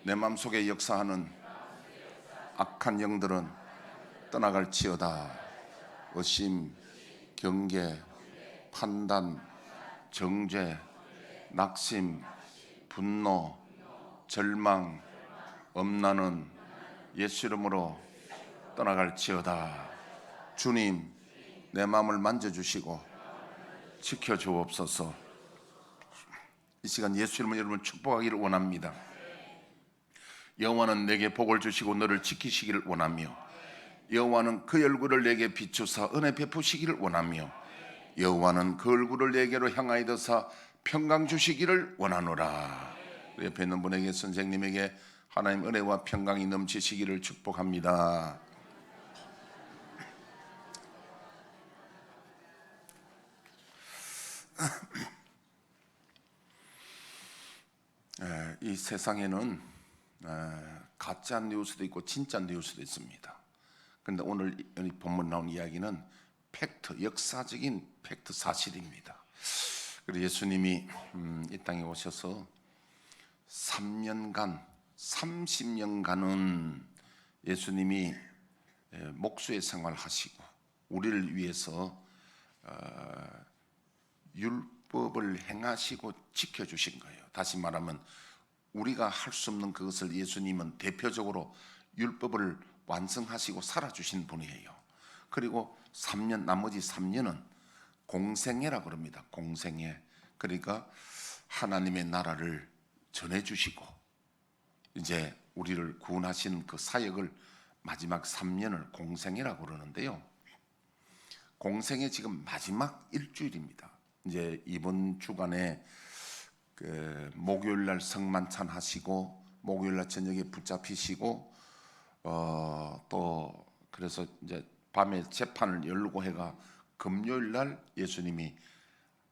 내 마음속에 역사하는 악한 영들은 떠나갈지어다. 의심, 경계, 판단, 정죄, 낙심, 분노, 절망, 엄란은 예수 이름으로 떠나갈지어다. 주님, 내 마음을 만져주시고 지켜주옵소서. 이 시간 예수 이름으로 여러분을 축복하기를 원합니다. 여호와는 내게 복을 주시고 너를 지키시기를 원하며, 여호와는 그 얼굴을 내게 비추사 은혜 베푸시기를 원하며, 여호와는 그 얼굴을 내게로 향하여 드사 평강 주시기를 원하노라. 옆에 있는 분에게, 선생님에게 하나님 은혜와 평강이 넘치시기를 축복합니다. 이 세상에는 가짜 뉴스도 있고 진짜 뉴스도 있습니다. 그런데 오늘 이 본문 나온 이야기는 팩트, 역사적인 팩트, 사실입니다. 그리고 예수님이 이 땅에 오셔서 3년간 30년간은 예수님이 목수의 생활을 하시고 우리를 위해서 율법을 행하시고 지켜주신 거예요. 다시 말하면 우리가 할 수 없는 그것을 예수님은 대표적으로 율법을 완성하시고 살아주신 분이에요. 그리고 3년, 나머지 3년은 공생애라고 그럽니다. 공생애. 그러니까 하나님의 나라를 전해주시고 이제 우리를 구원하신 그 사역을 마지막 3년을 공생애라고 그러는데요. 공생애 지금 마지막 일주일입니다. 이제 이번 주간에 그 목요일 날 성만찬 하시고 목요일 날 저녁에 붙잡히시고 또 그래서 이제 밤에 재판을 열고 해가 금요일 날 예수님이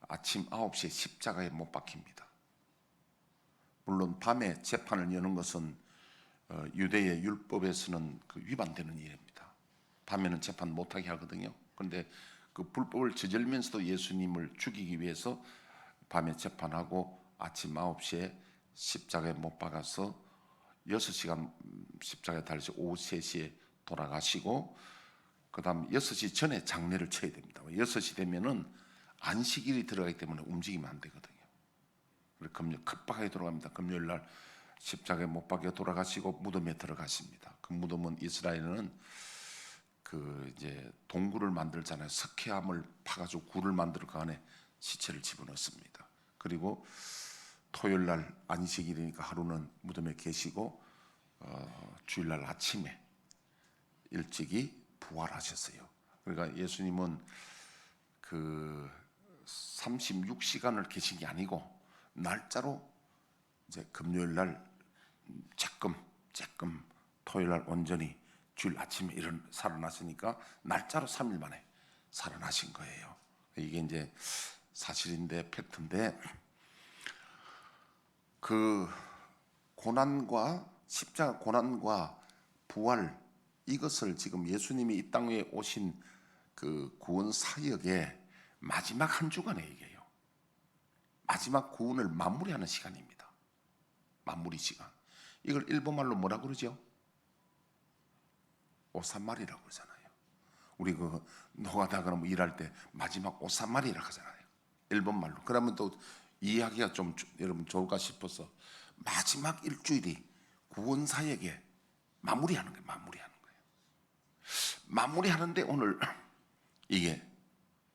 아침 9시에 십자가에 못 박힙니다. 물론 밤에 재판을 여는 것은 유대의 율법에서는 그 위반되는 일입니다. 밤에는 재판 못하게 하거든요. 그런데 그 불법을 저질면서도 예수님을 죽이기 위해서 밤에 재판하고 아침 9시에 십자가에 못 박아서 6시간 십자가에 달리시 오후 3시에 돌아가시고, 그 다음 6시 전에 장례를 쳐야 됩니다. 6시 되면은 안식일이 들어가기 때문에 움직이면 안 되거든요. 금요일 급하게 돌아갑니다. 금요일 날 십자가에 못 박혀 돌아가시고 무덤에 들어가십니다. 그 무덤은 이스라엘은 그 이제 동굴을 만들잖아요. 석회암을 파가지고 굴을 만들어 그 안에 시체를 집어넣습니다. 그리고 토요일 날 안식일이니까 하루는 무덤에 계시고 주일날 아침에 일찍이 부활하셨어요. 그러니까 예수님은 그 36시간을 계신 게 아니고 날짜로 이제 금요일 날 쬐끔 토요일 날 온전히 주일 아침에 살아나시니까 날짜로 3일 만에 살아나신 거예요. 이게 이제 사실인데 팩트인데, 그 고난과 십자가 고난과 부활, 이것을 지금 예수님이 이 땅에 오신 그 구원 사역의 마지막 한 주간의 얘기예요. 마지막 구원을 마무리하는 시간입니다. 마무리 시간. 이걸 일본말로 뭐라 그러죠? 오산말이라고 그러잖아요. 우리 그 노가다 그러면 일할 때 마지막 오산말이라고 하잖아요. 일본말로. 그러면 또 이해하기가 좀 여러분 좋을까 싶어서 마지막 일주일이 구원 사역에 마무리하는 거예요. 마무리하는데 오늘 이게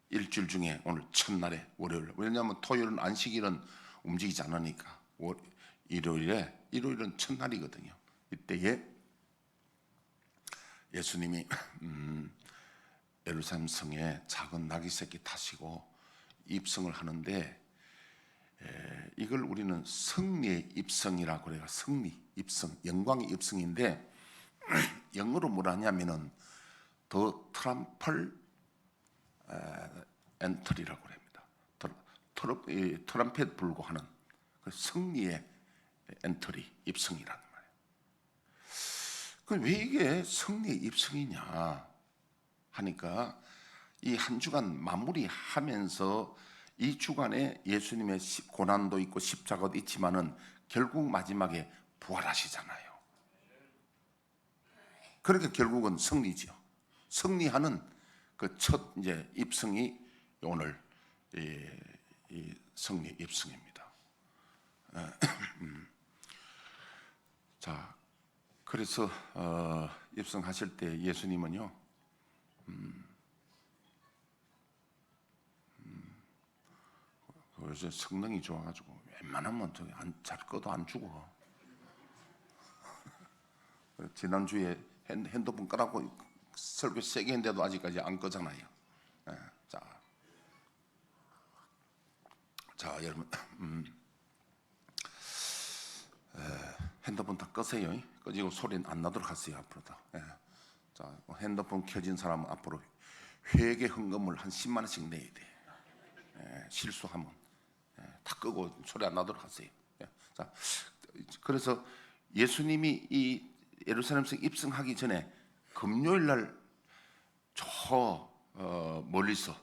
일주일 중에 오늘 첫날에 월요일. 왜냐하면 토요일은 안식일은 움직이지 않으니까 일요일은 첫날이거든요. 이때에 예수님이 예루살렘 성에 작은 나귀 새끼 타시고 입성을 하는데, 이걸 우리는 승리의 입성이라고 그래요. 승리, 입성, 영광의 입성인데 영어로 뭐라 하냐면은 더 트럼플 엔트리라고 합니다. 트럼펫 불고 하는 그 승리의 엔트리, 입성이라는 말이에요. 그럼 왜 이게 승리의 입성이냐 하니까 이 한 주간 마무리하면서 이 주간에 예수님의 고난도 있고 십자가도 있지만은 결국 마지막에 부활하시잖아요. 그러니까 결국은 승리죠. 승리하는 그 첫 이제 입성이 오늘 이 승리 입성입니다. 자, 그래서 입성하실 때 예수님은요, 요새 성능이 좋아가지고 웬만하면 잘 거도 안 죽어. 지난주에 핸드폰 끄라고 설교 세게 했는데도 아직까지 안 끄잖아요. 예, 자 여러분, 핸드폰 다 끄세요. 끄지고 소리는 안 나도록 하세요. 앞으로도. 예. 자, 핸드폰 켜진 사람은 앞으로 회계 헌금을 한 10만 원씩 내야 돼. 실수하면 다 끄고 소리 안 나도록 하세요. 자, 그래서 예수님이 이 예루살렘에서 입성하기 전에 금요일 날 저 멀리서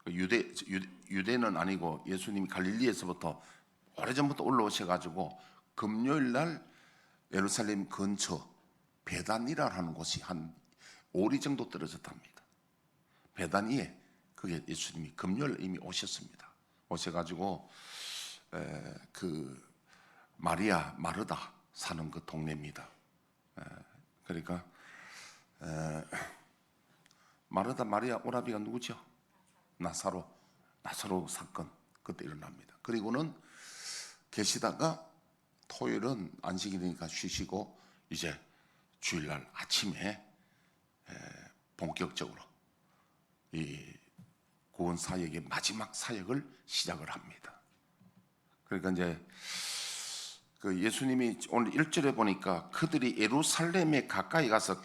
유대는 아니고 예수님이 갈릴리에서부터 오래전부터 올라오셔가지고 금요일 날 예루살렘 근처 베단이라는 곳이 한 5리 정도 떨어졌답니다. 베다니에 그게 예수님이 금요일 이미 오셨습니다. 오셔가지고 그 마리아 마르다 사는 그 동네입니다. 그러니까 마르다 마리아 오라비가 누구죠? 나사로 사건 그때 일어납니다. 그리고는 계시다가 토요일은 안식이 되니까 쉬시고 이제 주일날 아침에 본격적으로 이 구원 사역의 마지막 사역을 시작을 합니다. 그러니까 이제 그 예수님이 오늘 1절에 보니까 그들이 예루살렘에 가까이 가서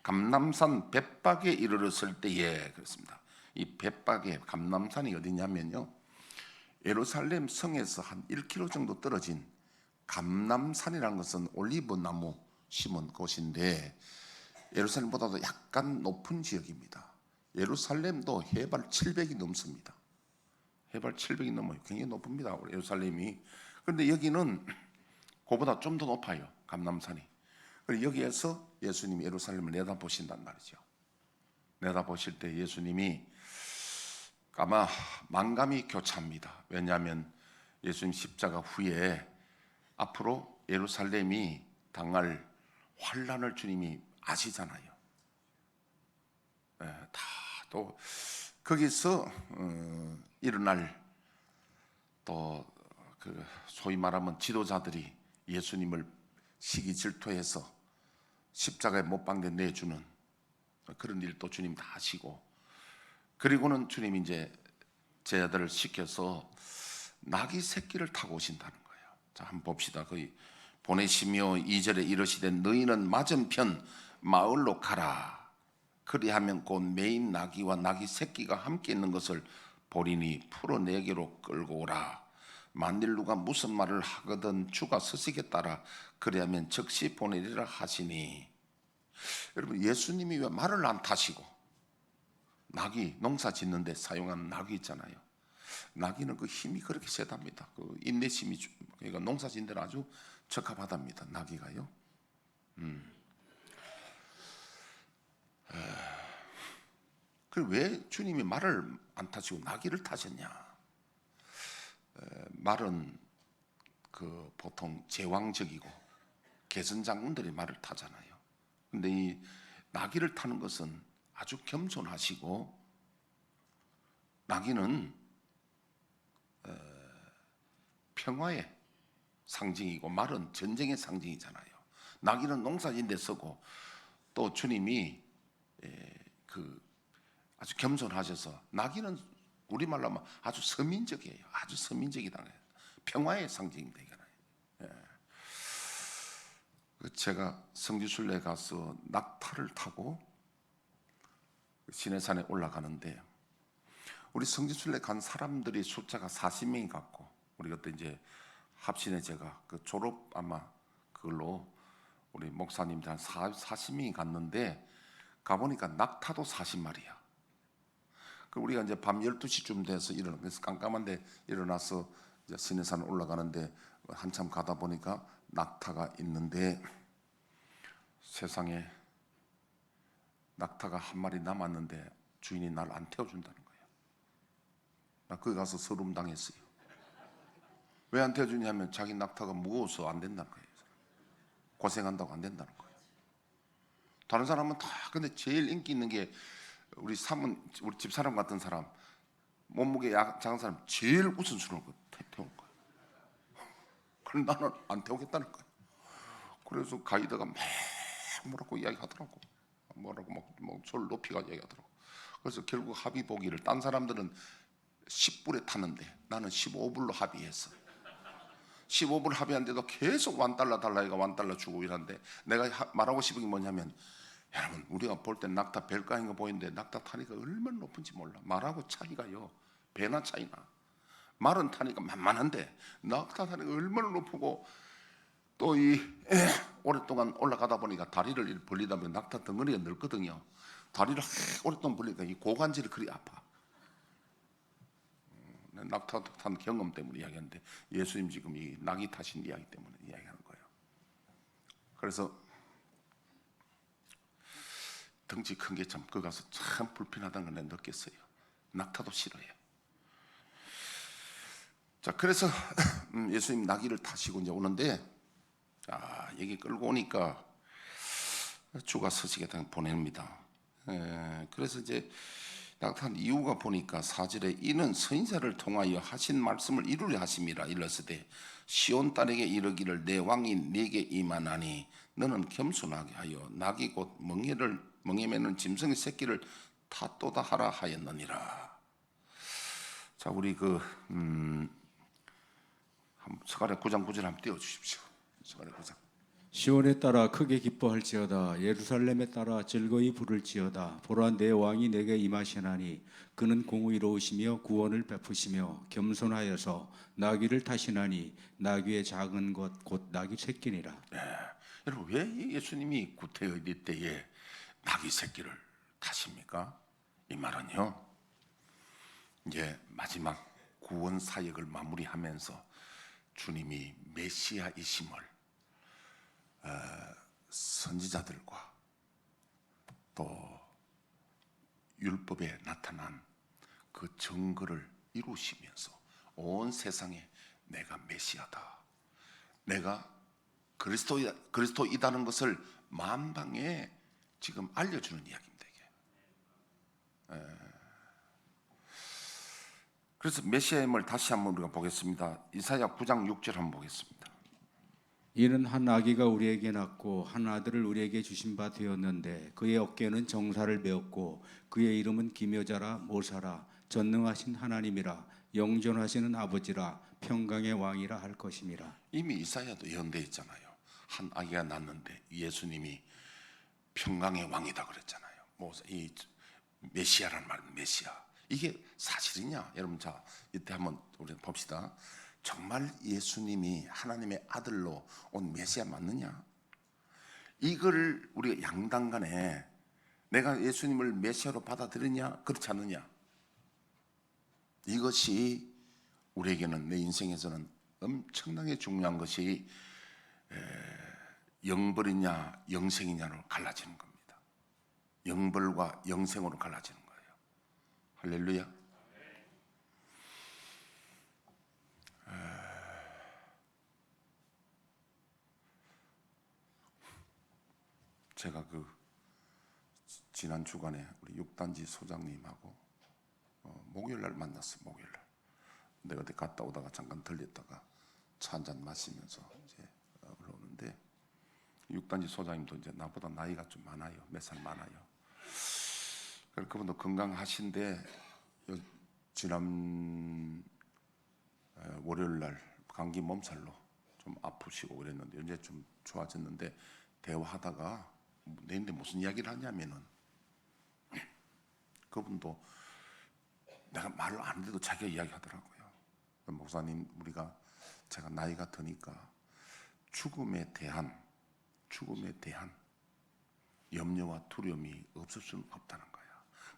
감람산 벳박에 이르렀을 때에 그렇습니다. 이 벳박에 감람산이 어디냐면요, 예루살렘 성에서 한 1km 정도 떨어진 감람산이라는 것은 올리브 나무 심은 곳인데 예루살렘보다도 약간 높은 지역입니다. 예루살렘도 해발 700이 넘습니다. 해발 700이 넘어요. 굉장히 높습니다, 예루살렘이. 그런데 여기는 그보다 좀 더 높아요, 감람산이. 그리고 여기에서 예수님이 예루살렘을 내다보신단 말이죠. 내다보실 때 예수님이 아마 만감이 교차합니다. 왜냐하면 예수님 십자가 후에 앞으로 예루살렘이 당할 환란을 주님이 아시잖아요. 다 또 거기서 일어날 또 그 소위 말하면 지도자들이 예수님을 시기 질투해서 십자가에 못 박게 내주는 그런 일도 주님 다 하시고, 그리고는 주님이 이제 제자들을 시켜서 나귀 새끼를 타고 오신다는 거예요. 자, 한번 봅시다. 거기 보내시며 2절에 이르시되 너희는 맞은편 마을로 가라. 그리하면 곧 매인 나귀와 나귀 새끼가 함께 있는 것을 보리니 풀어 내게로 끌고 오라. 만일 누가 무슨 말을 하거든 주가 스승에 따라 그리하면 즉시 보내리라 하시니. 여러분, 예수님이 왜 말을 안 타시고 나귀, 농사 짓는데 사용하는 나귀 있잖아요. 나귀는 그 힘이 그렇게 세답니다. 그 인내심이, 그러니까 농사 짓는 데는 아주 적합하답니다, 나귀가요. 그 왜 주님이 말을 안 타시고 나귀를 타셨냐? 말은 그 보통 제왕적이고 개선 장군들이 말을 타잖아요. 근데 이 나귀를 타는 것은 아주 겸손하시고, 나귀는 평화의 상징이고 말은 전쟁의 상징이잖아요. 나귀는 농사짓는 데 쓰고, 또 주님이 그 아주 겸손하셔서, 나귀는 우리말로 하면 아주 서민적이에요. 아주 서민적이다. 평화의 상징입니다. 제가 성지순례 가서 낙타를 타고 시내산에 올라가는데, 우리 성지순례 간 사람들이 숫자가 40명이 갔고, 우리 그때 이제 합신에 제가 그 졸업 아마 그걸로 우리 목사님들 한 40명이 갔는데, 가보니까 낙타도 40마리야. 그 우리가 이제 밤 12시쯤 돼서 그래서 깜깜한데 일어나서 이제 시내산 올라가는데 한참 가다 보니까 낙타가 있는데 세상에 낙타가 한 마리 남았는데 주인이 날 안 태워준다는 거예요. 나 거기 가서 서름 당했어요. 왜 안 태워주냐면 자기 낙타가 무거워서 안 된다는 거예요. 고생한다고 안 된다는 거예요. 다른 사람은 다 근데 제일 인기 있는 게 우리 집사람 같은 사람, 몸무게 작은 사람 제일 우선순위로 태운 거예요. 그럼 나는 안 태우겠다는 거예요. 그래서 가이드가 막 뭐라고 이야기하더라고. 뭐라고 막 소리 높이가 이야기하더라고. 그래서 결국 합의 보기를 딴 사람들은 10불에 타는데 나는 15불로 합의했어. 15불 합의한데도 계속 $1 달라니까 $1 주고 이러는데 내가 말하고 싶은 게 뭐냐면 여러분 우리가 볼 때 낙타 별가인 거 보이는데 낙타 타니까 얼마나 높은지 몰라. 말하고 차이가요. 배나 차이나. 말은 타니까 만만한데 낙타 타니까 얼마나 높고 또 이 오랫동안 올라가다 보니까 다리를 벌리다 보면 낙타 덩어리가 넓거든요. 다리를 오랫동안 벌리니까 이 고관절이 그리 아파. 낙타 탄 경험 때문에 이야기하는데 예수님 지금 이 낙이 타신 이야기 때문에 이야기하는 거예요. 그래서 덩치 큰 게 참 거기 가서 참 불편하다는 걸 느꼈어요. 낙타도 싫어해요. 자, 그래서 예수님 나귀를 타시고 이제 오는데 얘기 끌고 오니까 주가 서식에 보냅니다. 그래서 이제 낙타한 이유가 보니까 4절에 이는 선지자를 통하여 하신 말씀을 이루려 하심이라 일렀으되 시온 딸에게 이르기를 내 왕이 네게 임하나니 너는 겸손하게 하여 낙이 곧 멍에 매는 짐승의 새끼를 탓도다 하라 하였느니라. 자, 우리 스가랴 9장 9절 한번 띄워주십시오. 스가랴 9장. 시온에 따라 크게 기뻐할지어다. 예루살렘에 따라 즐거이 부를지어다. 보라 내 왕이 내게 임하시나니 그는 공의로우시며 구원을 베푸시며 겸손하여서 나귀를 타시나니 나귀의 작은 것 곧 나귀 새끼니라. 여러분 왜 예수님이 구태의리 때에 나귀 새끼를 타십니까? 이 말은요 이제 마지막 구원 사역을 마무리하면서 주님이 메시아이심을 선지자들과 또 율법에 나타난 그 증거를 이루시면서 온 세상에 내가 메시아다, 내가 그리스도이다는 것을 만방에 지금 알려주는 이야기입니다. 이게. 그래서 메시아임을 다시 한번 우리가 보겠습니다. 이사야 9장 6절 한번 보겠습니다. 이는 한 아기가 우리에게 낳고 한 아들을 우리에게 주신 바 되었는데 그의 어깨는 정사를 메었고 그의 이름은 기묘자라 모사라 전능하신 하나님이라 영존하시는 아버지라 평강의 왕이라 할 것임이라. 이미 이사야도 예언되어 있잖아요. 한 아기가 낳는데 예수님이 평강의 왕이다 그랬잖아요. 이 메시아라는 말, 메시아. 이게 사실이냐? 여러분 자 이때 한번 우리 봅시다. 정말 예수님이 하나님의 아들로 온 메시아 맞느냐? 이걸 우리가 양당간에 내가 예수님을 메시아로 받아들이냐 그렇지 않느냐? 이것이 우리에게는 내 인생에서는 엄청나게 중요한 것이 영벌이냐 영생이냐로 갈라지는 겁니다. 영벌과 영생으로 갈라지는 거예요. 할렐루야. 제가 지난 주간에 우리 6단지 소장님하고 목요일 날 만났어. 목요일 날 내가 어디 갔다 오다가 잠깐 들렸다가 차 한잔 마시면서 이제 올라오는데 6단지 소장님도 이제 나보다 나이가 좀 많아요. 몇 살 많아요. 그분도 건강하신데 지난 월요일 날 감기 몸살로 좀 아프시고 그랬는데 이제 좀 좋아졌는데 대화하다가 내인데 무슨 이야기를 하냐면은 그분도 내가 말을 안 해도 자기가 이야기하더라고요. 목사님 제가 나이가 드니까 죽음에 대한 염려와 두려움이 없을 수는 없다는 거야.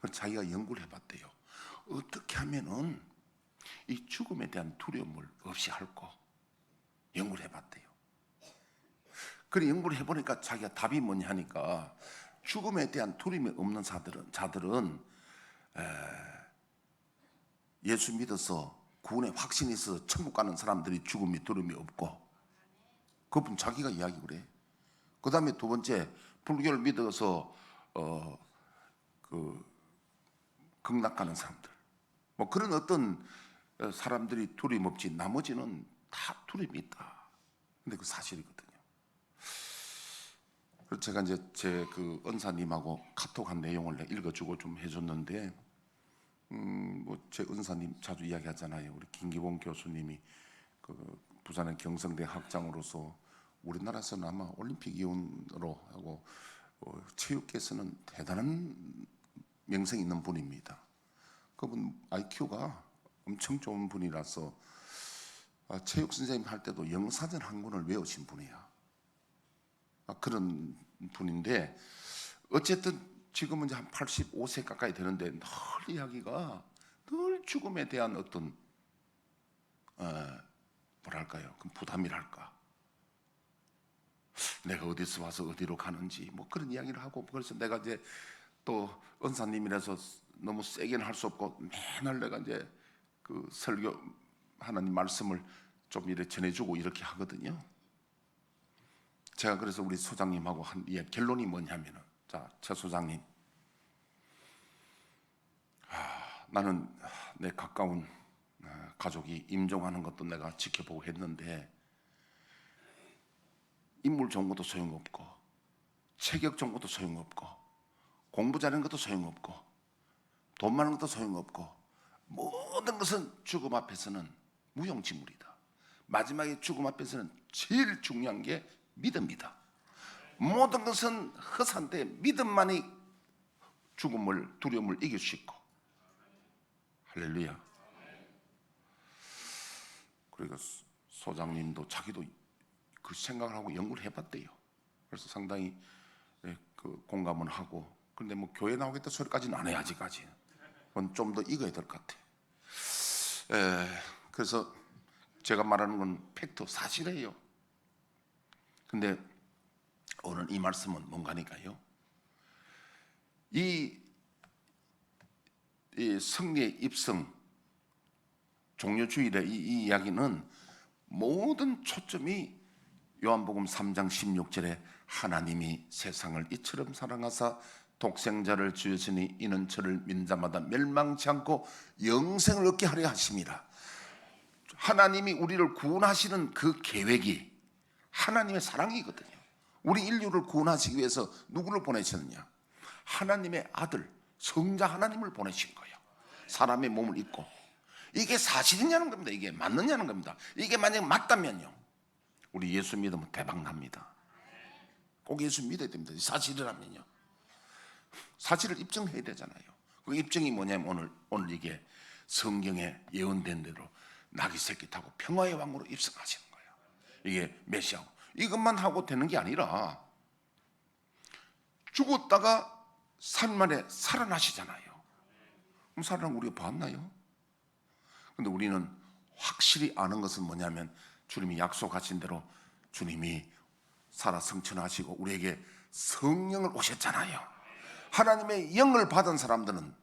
그래서 자기가 연구를 해봤대요. 어떻게 하면은 이 죽음에 대한 두려움을 없이 할까? 연구를 해봤대요. 그래 연구를 해보니까 자기가 답이 뭐냐 하니까 죽음에 대한 두려움이 없는 자들은 예수 믿어서 구원의 확신이 있어서 천국 가는 사람들이 죽음이 두려움이 없고, 그분 자기가 이야기 그래. 그 다음에 두 번째, 불교를 믿어서 극락가는 사람들, 뭐 그런 어떤 사람들이 두려움 없지, 나머지는 다 두려움이 있다. 근데 그 사실이거든요. 그래서 제가 이제 제 그 은사님하고 카톡한 내용을 읽어주고 좀 해줬는데, 뭐 제 은사님 자주 이야기하잖아요. 우리 김기봉 교수님이 그 부산의 경성대 학장으로서 우리나라에서는 아마 올림픽 위원으로 하고 체육계에서는 대단한 명성이 있는 분입니다. 그분 IQ가 엄청 좋은 분이라서 체육 선생님 할 때도 영사전 한 권을 외우신 분이야. 그런 분인데 어쨌든 지금은 이제 한 85세 가까이 되는데 늘 이야기가 늘 죽음에 대한 어떤 뭐랄까요, 그 부담이랄까, 내가 어디서 와서 어디로 가는지 뭐 그런 이야기를 하고, 그래서 내가 이제 또 은사님이라서 너무 세게는 할 수 없고 맨날 내가 이제 그 설교 하나님 말씀을 좀 이렇게 전해주고 이렇게 하거든요. 제가 그래서 우리 소장님하고 한 결론이 뭐냐면은, 자, 최 소장님, 나는 내 가까운 가족이 임종하는 것도 내가 지켜보고 했는데 인물 좋은 것도 소용없고 체격 좋은 것도 소용없고 공부 잘하는 것도 소용없고 돈 많은 것도 소용없고 모든 것은 죽음 앞에서는 무용지물이다. 마지막에 죽음 앞에서는 제일 중요한 게 믿음이다. 모든 것은 허사인데 믿음만이 죽음을, 두려움을 이길 수 있고. 할렐루야. 그러니까 소장님도 자기도 그 생각을 하고 연구를 해봤대요. 그래서 상당히 그 공감은 하고, 근데 뭐 교회 나오겠다 소리까지는 안 해. 아직까지 그건 좀 더 익어야 될 것 같아. 그래서 제가 말하는 건 팩트, 사실이에요. 근데 오늘 이 말씀은 뭔가니까요, 이 승리의 입성 종료주일의 이 이야기는 모든 초점이 요한복음 3장 16절에 하나님이 세상을 이처럼 사랑하사 독생자를 주셨으니 이는 저를 믿는 자마다 멸망치 않고 영생을 얻게 하려 하심이라. 하나님이 우리를 구원하시는 그 계획이 하나님의 사랑이거든요. 우리 인류를 구원하시기 위해서 누구를 보내셨느냐? 하나님의 아들 성자 하나님을 보내신 거예요. 사람의 몸을 입고. 이게 사실이냐는 겁니다. 이게 맞느냐는 겁니다. 이게 만약 맞다면요, 우리 예수 믿으면 대박 납니다. 꼭 예수 믿어야 됩니다. 사실이라면요. 사실을 입증해야 되잖아요. 그 입증이 뭐냐면 오늘 이게 성경에 예언된 대로 나귀 새끼 타고 평화의 왕으로 입성하시는 거예요. 이게 메시아고, 이것만 하고 되는 게 아니라 죽었다가 3일 만에 살아나시잖아요. 그럼 살아난 우리가 봤나요? 근데 우리는 확실히 아는 것은 뭐냐면 주님이 약속하신 대로 주님이 살아 성천하시고 우리에게 성령을 오셨잖아요. 하나님의 영을 받은 사람들은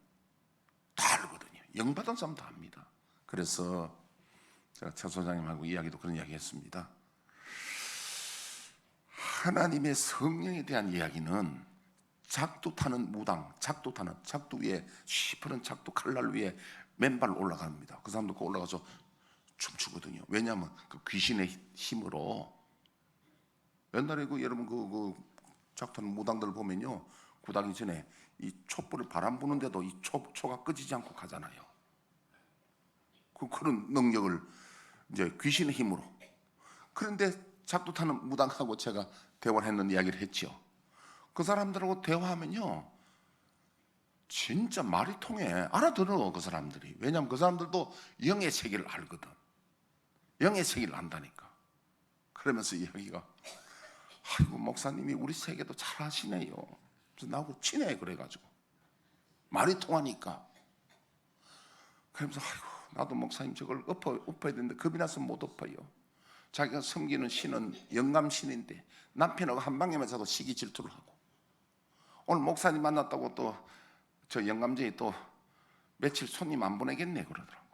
다 알거든요. 영 받은 사람 다 압니다. 그래서 제가 최 소장님하고 이야기도 그런 이야기 했습니다. 하나님의 성령에 대한 이야기는 작두 타는 무당, 작두 위에 시퍼런 작두 칼날 위에 맨발 올라갑니다. 그 사람도 그 올라가서 춤추거든요. 왜냐하면 그 귀신의 힘으로. 옛날에 그 여러분 그 작두 타는 무당들 보면요, 구다기 전에 이 촛불을 바람 부는데도 이 초가 꺼지지 않고 가잖아요. 그런 능력을 이제 귀신의 힘으로. 그런데 작두 타는 무당하고 제가 대화를 했는 이야기를 했죠. 그 사람들하고 대화하면요, 진짜 말이 통해. 알아들어 그 사람들이. 왜냐하면 그 사람들도 영의 세계를 알거든. 영의 세계를 안다니까. 그러면서 이야기가, 아이고 목사님이 우리 세계도 잘 아시네요. 그래서 나하고 친해. 그래가지고 말이 통하니까. 그러면서 아이고 나도 목사님 저걸 엎어야 되는데 겁이 나서 못 엎어요. 자기가 섬기는 신은 영감신인데 남편하고 한 방에만 자도 시기 질투를 하고, 오늘 목사님 만났다고 또 저 영감쟁이 또 며칠 손님 안 보내겠네 그러더라고.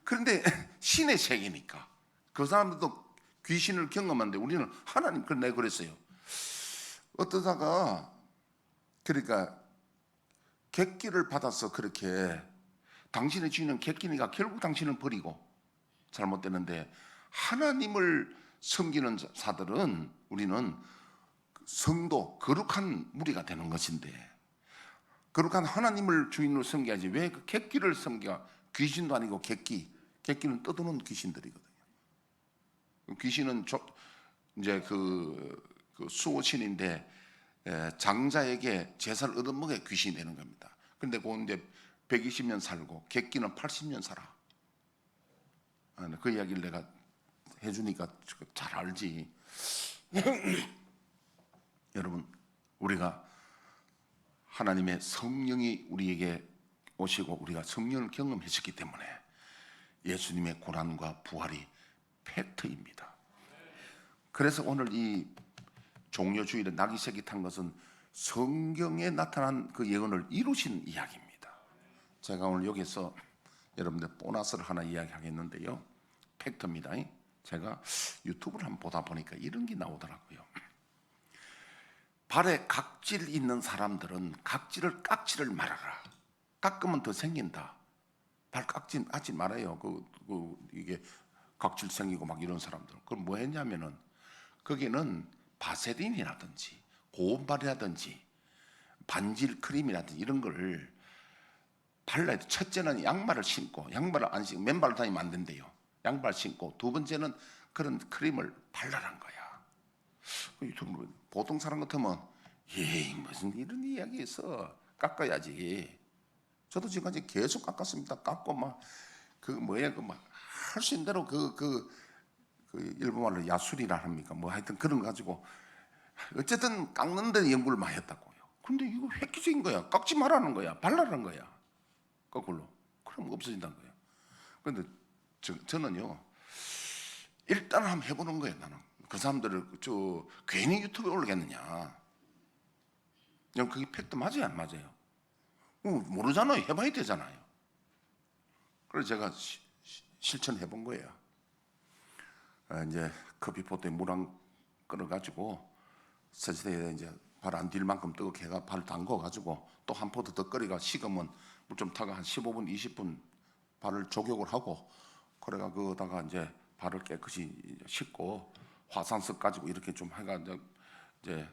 그런데 신의 세계니까 그 사람들도 귀신을 경험하는데 우리는 하나님, 그걸 내가 그랬어요. 어떠다가 그러니까 객기를 받아서 그렇게 당신의 주인은 객기니까 결국 당신은 버리고 잘못되는데, 하나님을 섬기는 자들은 우리는 성도, 거룩한 무리가 되는 것인데, 거룩한 하나님을 주인으로 섬겨야지 왜 그 객기를 섬겨? 귀신도 아니고 객기는 떠도는 귀신들이거든요. 귀신은 이제 그 수호신인데 장자에게 제사를 얻어먹어야 귀신이 되는 겁니다. 그런데 그 이제 120년 살고 객기는 80년 살아. 그 이야기를 내가 해주니까 잘 알지. 여러분, 우리가 하나님의 성령이 우리에게 오시고 우리가 성령을 경험했었기 때문에 예수님의 고난과 부활이 팩트입니다. 그래서 오늘 이 종려주일에 낙이 새끼 탄 것은 성경에 나타난 그 예언을 이루신 이야기입니다. 제가 오늘 여기서 여러분들 보너스를 하나 이야기하겠는데요, 팩트입니다. 제가 유튜브를 한번 보다 보니까 이런 게 나오더라고요. 발에 각질 있는 사람들은 깍지를 말아라. 깎으면 더 생긴다. 발 깎지 말아요. 이게 각질 생기고 막 이런 사람들. 그럼 뭐 했냐면은 거기는 바세린이라든지 고온발이라든지 반질 크림이라든지 이런 걸 발라야 돼. 첫째는 양말을 신고, 양말을 안 신고 맨발로 다니면 안 된대요. 양발 신고, 두 번째는 그런 크림을 발라란 거야. 보통 사람 같으면 무슨 이런 이야기에서 깎아야지. 저도 지금까지 계속 깎았습니다. 깎고 막 할 수 있는 대로 그 일본말로 야술이라 합니까? 뭐 하여튼 그런 거 가지고 어쨌든 깎는 데 연구를 많이 했다고요. 근데 이거 획기적인 거야. 깎지 말라는 거야. 발라라는 거야. 거꾸로. 그럼 없어진다는 거예요. 그런데 저는요, 일단 한번 해보는 거예요. 나는 그 사람들을 괜히 유튜브에 올리겠느냐. 그게 팩트 맞아요, 안 맞아요? 모르잖아요. 해봐야 되잖아요. 그래서 제가 실천해 본 거예요. 이제 커피포트에 물 한 끓여가지고 세제대에 이제 발 안 딜 만큼 뜨겁게 해가 발을 담궈가지고 또 한 포트 더 끓여가 식으면 물 좀 타가 한 15분, 20분 발을 조격을 하고, 그래가 그다가 이제 발을 깨끗이 씻고 화산석 가지고 이렇게 좀 해가 이제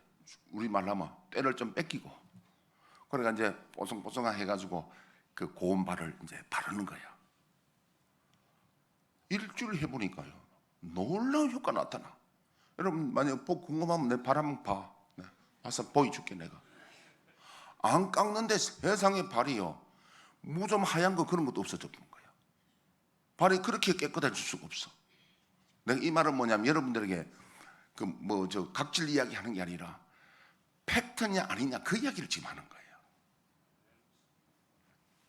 우리말로 하면 때를 좀 뺏기고, 그래가 이제 뽀송뽀송하게 해가지고 그 고운 발을 이제 바르는 거야. 일주일 해보니까요, 놀라운 효과 나타나. 여러분 만약 궁금하면 내 발 한번 봐. 와서 보여줄게. 내가 안 깎는데 세상에 발이요, 무 좀 하얀 거 그런 것도 없어졌던 거야. 발이 그렇게 깨끗해질 수가 없어. 내가 이 말은 뭐냐면 여러분들에게 각질 이야기 하는 게 아니라 팩트냐 아니냐 그 이야기를 지금 하는 거예요.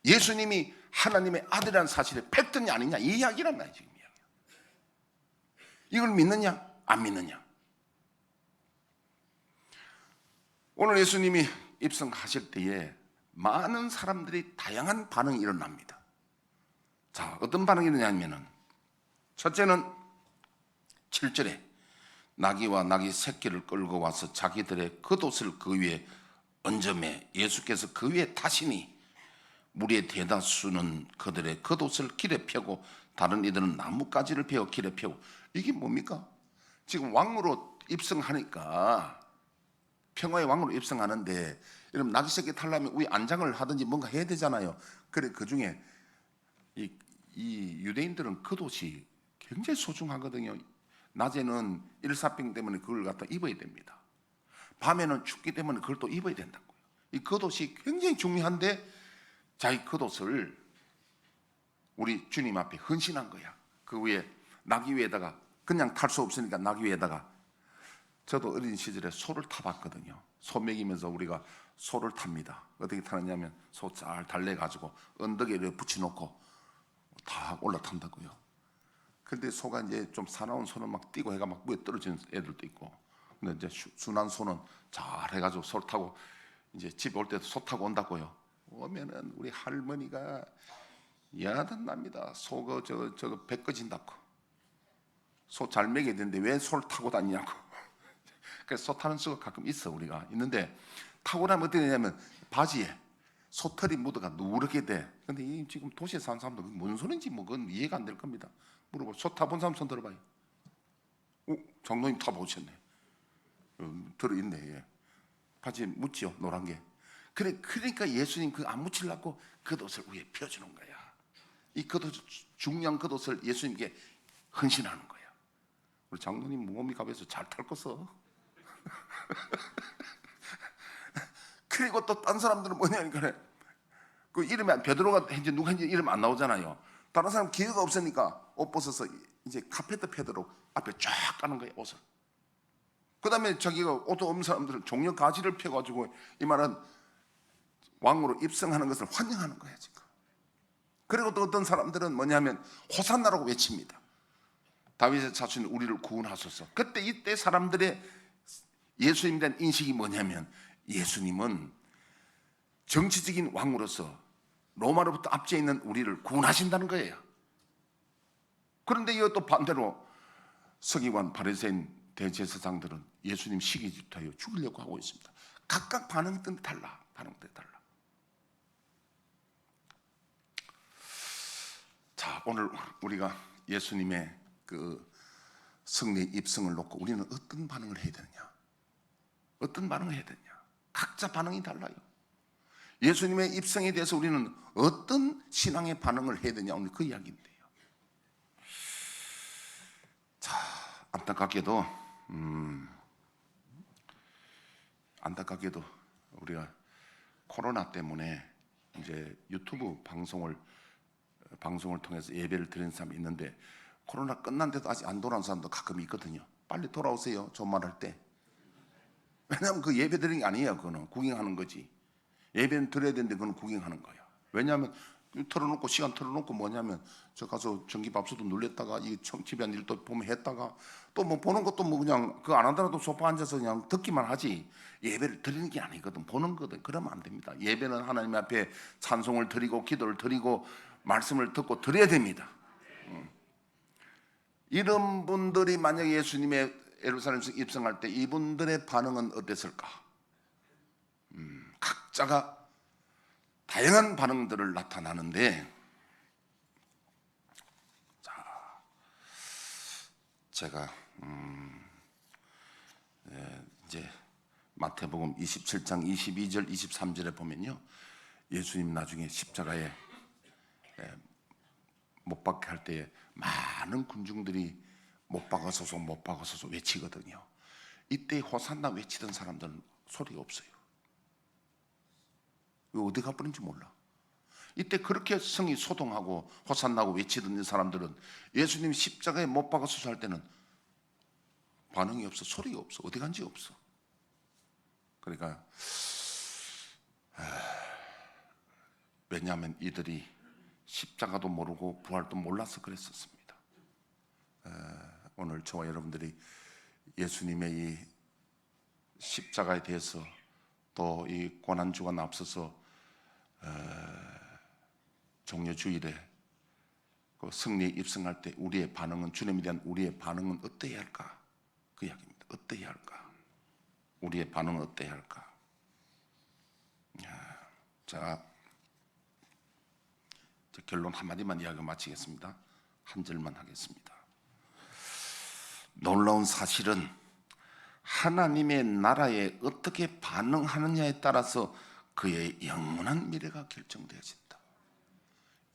예수님이 하나님의 아들이라는 사실에 팩트냐 아니냐 이 이야기란 말이에요. 지금 이야기. 이걸 믿느냐 안 믿느냐. 오늘 예수님이 입성하실 때에 많은 사람들이 다양한 반응이 일어납니다. 자, 어떤 반응이 일어나냐면은, 첫째는 7절에 나귀와 나귀 새끼를 끌고 와서 자기들의 겉옷을 그 위에 얹음에 예수께서 그 위에 타시니 무리의 대다수는 그들의 겉옷을 길에 펴고 다른 이들은 나뭇가지를 베어 길에 펴고. 이게 뭡니까? 지금 왕으로 입성하니까, 평화의 왕으로 입성하는데, 여러분 나귀 새끼 타려면 위에 안장을 하든지 뭔가 해야 되잖아요. 그래, 그 중에 이 유대인들은 겉옷이 굉장히 소중하거든요. 낮에는 일사병 때문에 그걸 갖다 입어야 됩니다. 밤에는 춥기 때문에 그걸 또 입어야 된다고요. 이 겉옷이 굉장히 중요한데 자기 겉옷을 우리 주님 앞에 헌신한 거야. 그 위에 나귀 위에다가, 그냥 탈 수 없으니까 나귀 위에다가, 저도 어린 시절에 소를 타봤거든요. 소 먹이면서 우리가 소를 탑니다. 어떻게 타느냐면 소 잘 달래가지고 언덕에 붙여놓고 다 올라탄다고요. 근데 소가 이제 좀 사나운 소는 막 뛰고 해가 막 물에 떨어지는 애들도 있고, 근데 이제 순한 소는 잘 해가지고 소 타고 이제 집에 올 때도 소 타고 온다고요. 오면은 우리 할머니가 야단납니다. 소가 저거 배 꺼진다고. 소 잘 먹여야 되는데 왜 소를 타고 다니냐고. 그래서 소 타는 수가 가끔 있어, 우리가 있는데, 타고 나면 어떻게 되냐면 바지에 소털이 묻어가 누렇게 돼. 근데 이 지금 도시에 사는 사람들 뭔 소린지 뭐 그건 이해가 안 될 겁니다. 물어봐. 소 타본 사람 손 들어봐요. 장로님 타보셨네. 들어있네. 예. 바지에 묻지요, 노란 게. 그러니까 예수님 그 안 묻히려고 겉옷을 위에 펴주는 거야. 이 겉옷, 중요한 겉옷을 예수님께 헌신하는 거야. 우리 장로님 몸이 가벼워서 잘 탈 거서. 그리고 또 딴 사람들은 뭐냐니까, 그 이름이 베드로가 이제 누가 이제 이름 안 나오잖아요. 다른 사람 기회가 없으니까 옷 벗어서 이제 카페트 패드로 앞에 쫙 까는 거예요, 옷을. 그 다음에 자기가 옷도 없는 사람들은 종려 가지를 펴가지고 이 말은 왕으로 입성하는 것을 환영하는 거예요, 지금. 그리고 또 어떤 사람들은 뭐냐면 호산나라고 외칩니다. 다윗의 자손 우리를 구원하소서. 그때 이때 사람들의 예수님에 대한 인식이 뭐냐면 예수님은 정치적인 왕으로서 로마로부터 압제해 있는 우리를 구원하신다는 거예요. 그런데 이것도 반대로 서기관 바리새인 대제사장들은 예수님 시기 질투하여 죽이려고 하고 있습니다. 각각 반응이 달라. 자, 오늘 우리가 예수님의 그 승리 입성을 놓고 우리는 어떤 반응을 해야 되느냐? 어떤 반응을 해야 되느냐? 각자 반응이 달라요. 예수님의 입성에 대해서 우리는 어떤 신앙의 반응을 해야 되냐? 오늘 그 이야기인데요. 자, 안타깝게도 우리가 코로나 때문에 이제 유튜브 방송을 통해서 예배를 드리는 사람이 있는데, 코로나 끝난데도 아직 안 돌아온 사람도 가끔 있거든요. 빨리 돌아오세요, 존말할 때. 왜냐하면 그 예배 드리는 게 아니에요. 그거는 구경하는 거지. 예배는 드려야 되는데 그건 구경하는 거야. 왜냐하면 시간 틀어놓고 뭐냐면 저 가서 전기밥솥도 눌렸다가 이 집안 일도 보면 했다가 또 뭐 보는 것도 뭐 그냥 그거 안 하더라도 소파 앉아서 그냥 듣기만 하지 예배를 드리는 게 아니거든. 보는 거든. 그러면 안 됩니다. 예배는 하나님 앞에 찬송을 드리고 기도를 드리고 말씀을 듣고 드려야 됩니다. 이런 분들이 만약에 예수님의 예루살렘에서 입성할 때 이분들의 반응은 어땠을까? 각자가 다양한 반응들을 나타나는데, 자, 제가 이제 마태복음 27장 22절 23절에 보면요, 예수님 나중에 십자가에 못 박게 할 때에 많은 군중들이 못 박아서서 외치거든요. 이때 호산나 외치던 사람들은 소리가 없어요. 왜 어디 가버린지 몰라. 이때 그렇게 성이 소동하고 호산나고 외치던 사람들은 예수님 십자가에 못 박아서 할 때는 반응이 없어, 소리가 없어, 어디 간지 없어. 그러니까 왜냐하면 이들이 십자가도 모르고 부활도 몰라서 그랬었습니다. 오늘 저와 여러분들이 예수님의 이 십자가에 대해서 또 이 고난주간 앞서서 종려주일에 그 승리에 입성할 때 우리의 반응은, 주님에 대한 우리의 반응은 어떠해야 할까? 그 이야기입니다. 어떠해야 할까? 우리의 반응은 어떠해야 할까? 자, 결론 한마디만 이야기 마치겠습니다. 한 절만 하겠습니다. 놀라운 사실은 하나님의 나라에 어떻게 반응하느냐에 따라서 그의 영원한 미래가 결정되어진다.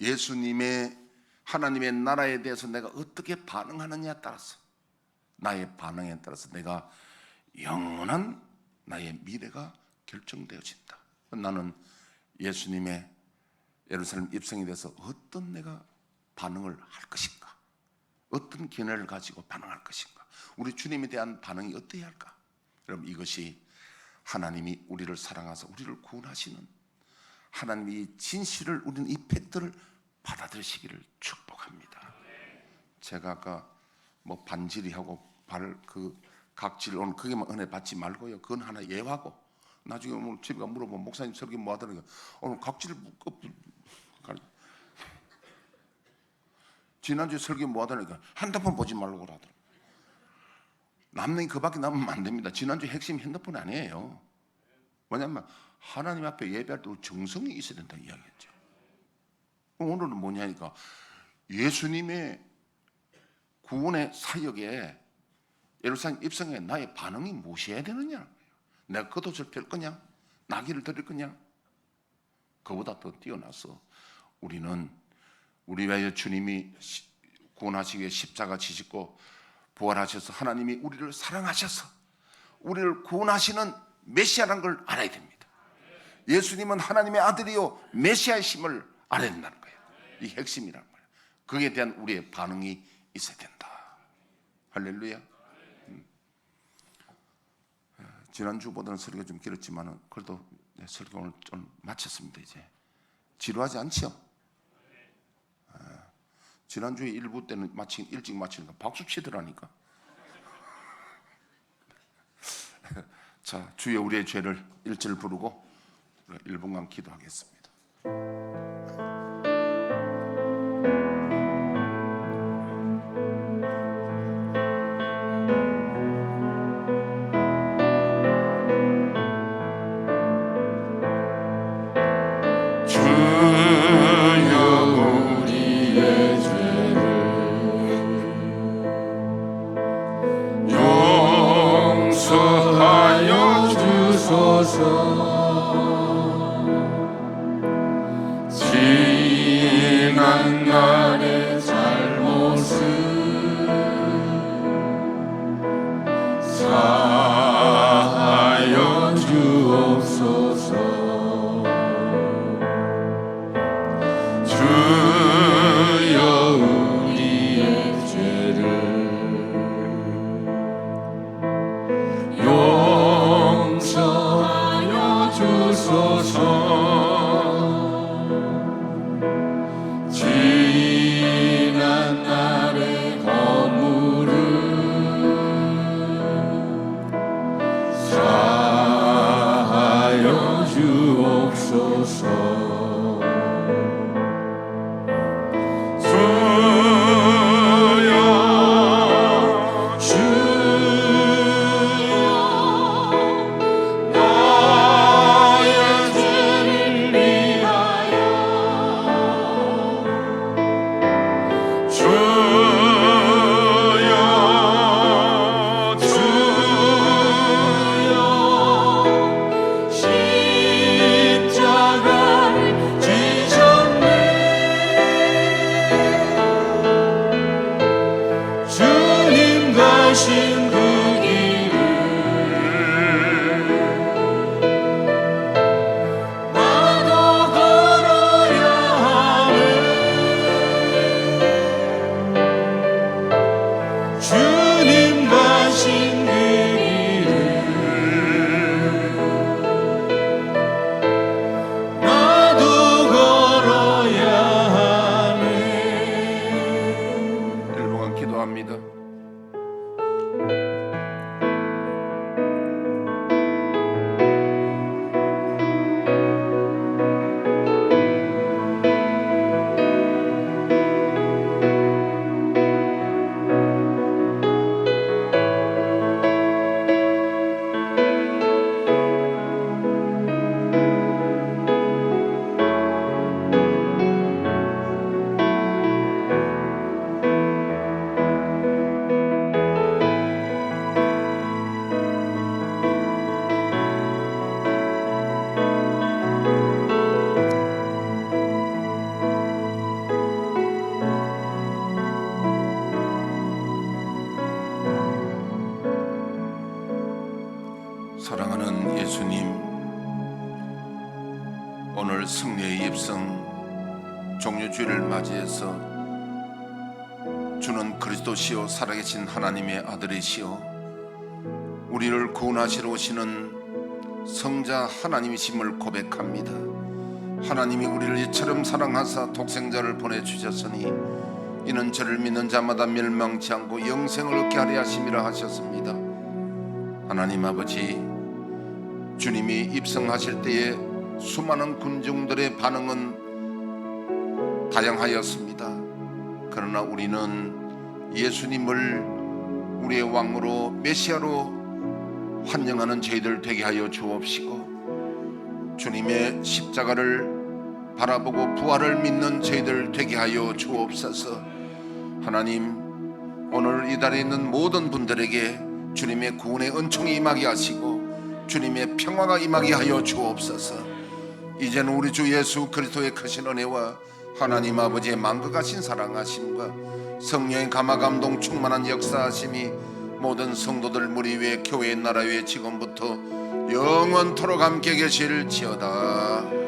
예수님의 하나님의 나라에 대해서 내가 어떻게 반응하느냐에 따라서, 나의 반응에 따라서 내가 영원한 나의 미래가 결정되어진다. 나는 예수님의 예루살렘 입성에 대해서 어떤 내가 반응을 할 것인가, 어떤 견해를 가지고 반응할 것인가, 우리 주님에 대한 반응이 어떠해야 할까? 여러분, 이것이 하나님이 우리를 사랑하사 우리를 구원하시는 하나님의 진실을, 우리는 이 팩트를 받아들이시기를 축복합니다. 제가 아까 뭐 반지리하고 발 그 각질 오늘 그게만 은혜 받지 말고요. 그건 하나 예화고 나중에 오늘 집에 가 물어보면 목사님 설교 뭐 하더라고요. 오늘 각질 지난주에 설교 뭐 하더라니까 핸드폰 보지 말고 그러더라고요. 남는 그밖에 남으면 안 됩니다. 지난주 핵심 핸드폰 아니에요. 왜냐하면 하나님 앞에 예배할 때 정성이 있어야 된다는 이야기였죠. 오늘은 뭐냐니까 예수님의 구원의 사역에 예루살렘 입성에 나의 반응이 무엇이어야 되느냐? 내가 겉옷을 펼 거냐? 나귀를 드릴 거냐? 그보다 더 뛰어나서 우리는 우리 위하여 주님이 구원하시기 위해 십자가 지시고 부활하셔서 하나님이 우리를 사랑하셔서 우리를 구원하시는 메시아라는 걸 알아야 됩니다. 예수님은 하나님의 아들이요 메시아이심을 알아야 된다는 거예요. 이 핵심이란 말이에요. 그에 대한 우리의 반응이 있어야 된다. 할렐루야. 지난주보다는 설교가 좀 길었지만 그래도 설교 오늘 좀 마쳤습니다. 이제 지루하지 않죠? 지난주에 일부 때는 일찍 마치니까 박수 치더라니까. 자, 주여 우리의 죄를 1절 부르고 1분간 기도하겠습니다. 용서하여 주소서. 지난 날의 잘못을 사하여 주옵소서. 주여 우리의 죄를 용서하여 주소서. 지난 날의 허물을 사하여 주옵소서. 사랑하는 예수님, 오늘 승리의 입성 종료주일을 맞이해서 주는 그리스도시요 살아계신 하나님의 아들이시요 우리를 구원하시러 오시는 성자 하나님이심을 고백합니다. 하나님이 우리를 이처럼 사랑하사 독생자를 보내주셨으니 이는 저를 믿는 자마다 멸망치 않고 영생을 얻게 하려 하심이라 하셨습니다. 하나님 아버지, 주님이 입성하실 때에 수많은 군중들의 반응은 다양하였습니다. 그러나 우리는 예수님을 우리의 왕으로 메시아로 환영하는 저희들 되게 하여 주옵시고, 주님의 십자가를 바라보고 부활을 믿는 저희들 되게 하여 주옵소서. 하나님, 오늘 이 자리에 있는 모든 분들에게 주님의 구원의 은총이 임하게 하시고 주님의 평화가 임하게 하여 주옵소서. 이제는 우리 주 예수 그리스도의 크신 은혜와 하나님 아버지의 만극하신 사랑하심과 성령의 감화 감동 충만한 역사하심이 모든 성도들 무리 위에 교회의 나라 위에 지금부터 영원토록 함께 계실지어다.